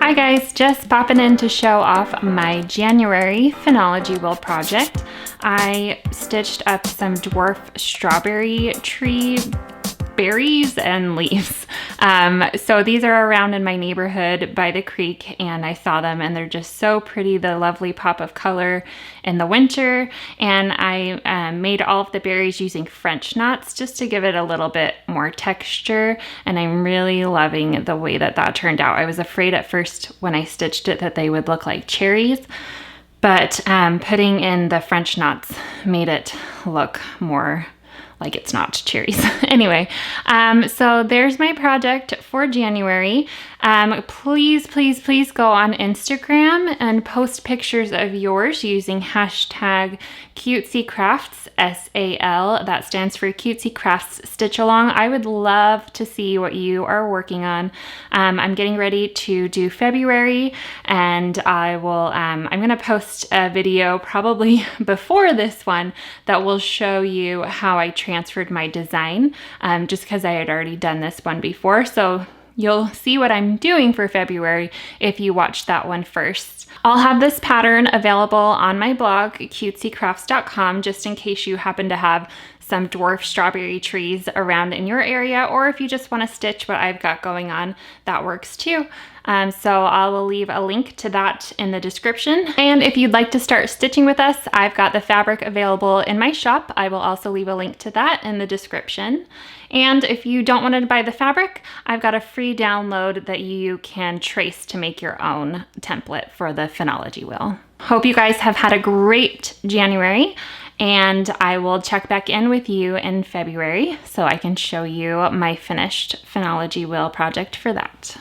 Hi guys, just popping in to show off my January Phenology wheel project. I stitched up some dwarf strawberry tree berries and leaves. So these are around in my neighborhood by the creek, and I saw them and they're just so pretty, the lovely pop of color in the winter. And I made all of the berries using French knots just to give it a little bit more texture, and I'm really loving the way that that turned out. I was afraid at first when I stitched it that they would look like cherries, but putting in the French knots made it look more like it's not cherries. Anyway, so there's my project for January. Please go on Instagram and post pictures of yours using hashtag CutesieCrafts, SAL. That stands for Cutesy Crafts Stitch Along. I would love to see what you are working on. I'm getting ready to do February, and I will, I'm gonna post a video probably before this one that will show you how I transferred my design, just because I had already done this one before. So you'll see what I'm doing for February if you watch that one first. I'll have this pattern available on my blog, cutesiecrafts.com, just in case you happen to have some dwarf strawberry trees around in your area, or if you just want to stitch what I've got going on, that works too. So I will leave a link to that in the description. And if you'd like to start stitching with us, I've got the fabric available in my shop. I will also leave a link to that in the description. And if you don't want to buy the fabric, I've got a free download that you can trace to make your own template for the Phenology wheel. Hope you guys have had a great January, and I will check back in with you in February so I can show you my finished Phenology wheel project for that.